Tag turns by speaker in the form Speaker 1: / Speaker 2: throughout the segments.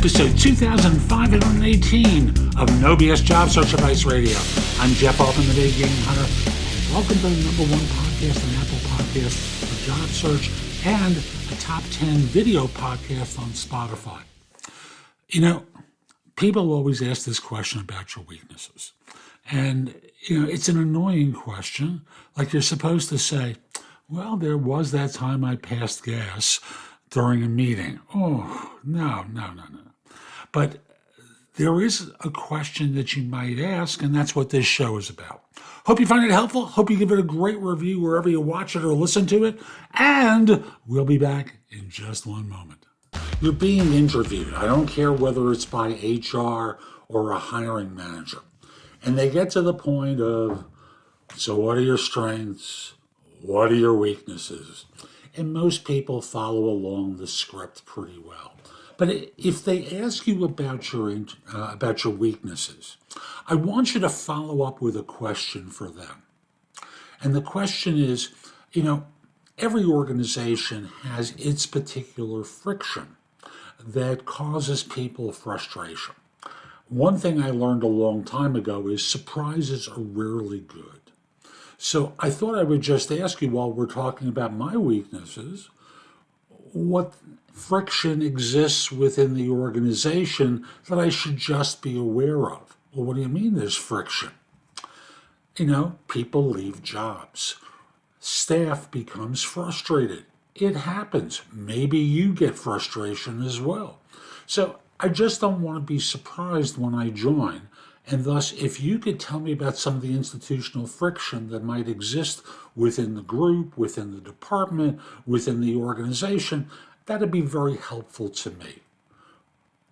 Speaker 1: episode 2518 of No BS Job Search Advice Radio. I'm Jeff Altman, the Big Game Hunter. Welcome to the number one podcast on Apple Podcasts for job search and a top 10 video podcast on Spotify. You know, people always ask this question about your weaknesses. And, it's an annoying question. Like you're supposed to say, well, there was that time I passed gas during a meeting. Oh, no. But there is a question that you might ask, and that's what this show is about. Hope you find it helpful. Hope you give it a great review wherever you watch it or listen to it. And we'll be back in just one moment. You're being interviewed. I don't care whether it's by HR or a hiring manager. And they get to the point of, so what are your strengths? What are your weaknesses? And most people follow along the script pretty well. But if they ask you about your weaknesses, I want you to follow up with a question for them. And the question is, every organization has its particular friction that causes people frustration. One thing I learned a long time ago is surprises are rarely good. So I thought I would just ask you, while we're talking about my weaknesses, what friction exists within the organization that I should just be aware of. Well, what do you mean there's friction? People leave jobs. Staff becomes frustrated. It happens. Maybe you get frustration as well. So I just don't want to be surprised when I join. And thus, if you could tell me about some of the institutional friction that might exist within the group, within the department, within the organization, that'd be very helpful to me.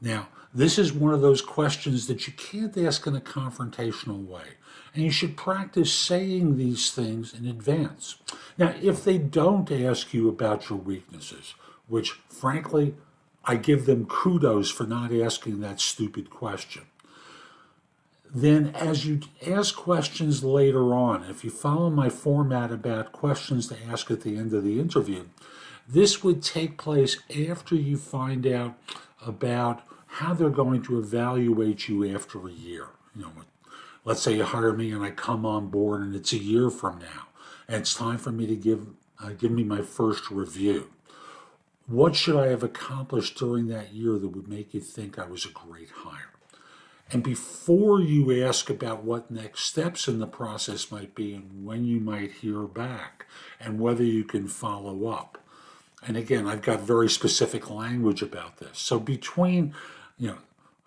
Speaker 1: Now, this is one of those questions that you can't ask in a confrontational way, and you should practice saying these things in advance. Now, if they don't ask you about your weaknesses, which frankly, I give them kudos for not asking that stupid question, then as you ask questions later on, if you follow my format about questions to ask at the end of the interview, this would take place after you find out about how they're going to evaluate you after a year. Let's say you hire me and I come on board and it's a year from now, and it's time for me to give me my first review. What should I have accomplished during that year that would make you think I was a great hire? And before you ask about what next steps in the process might be and when you might hear back and whether you can follow up. And again, I've got very specific language about this. So between,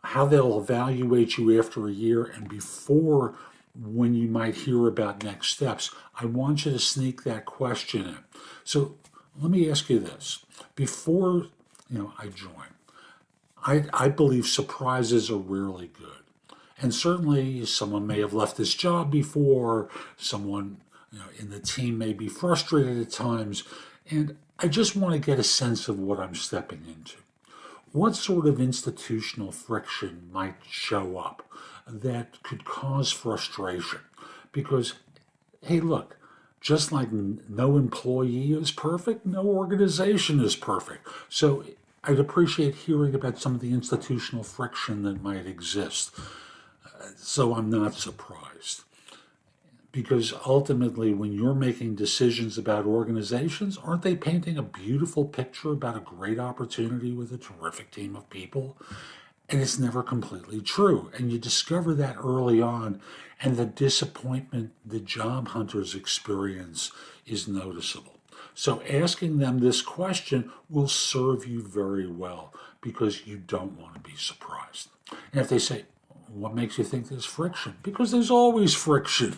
Speaker 1: how they'll evaluate you after a year and before when you might hear about next steps, I want you to sneak that question in. So let me ask you this. Before, I join, I believe surprises are really good. And certainly someone may have left this job before, someone in the team may be frustrated at times, and I just want to get a sense of what I'm stepping into. What sort of institutional friction might show up that could cause frustration? Because, hey, look, just like no employee is perfect, no organization is perfect. So I'd appreciate hearing about some of the institutional friction that might exist, so I'm not surprised. Because ultimately, when you're making decisions about organizations, aren't they painting a beautiful picture about a great opportunity with a terrific team of people? And it's never completely true. And you discover that early on, and the disappointment the job hunters experience is noticeable. So asking them this question will serve you very well because you don't want to be surprised. And if they say, what makes you think there's friction? Because there's always friction.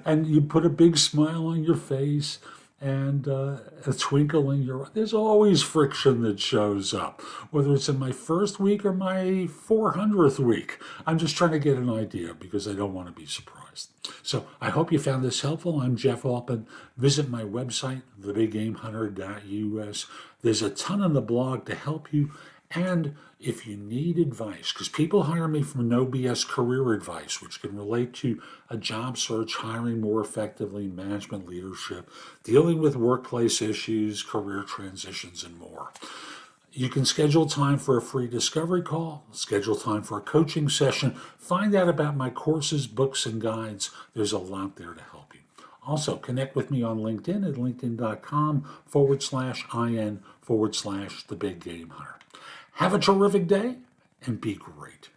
Speaker 1: And you put a big smile on your face and a twinkle in your eye. There's always friction that shows up, whether it's in my first week or my 400th week. I'm just trying to get an idea because I don't want to be surprised. So I hope you found this helpful. I'm Jeff Altman. Visit my website, thebiggamehunter.us. There's a ton on the blog to help you. And if you need advice, because people hire me for no BS career advice, which can relate to a job search, hiring more effectively, management leadership, dealing with workplace issues, career transitions, and more. You can schedule time for a free discovery call, schedule time for a coaching session, find out about my courses, books, and guides. There's a lot there to help you. Also, connect with me on LinkedIn at linkedin.com/IN/the Big Game Hunter. Have a terrific day and be great.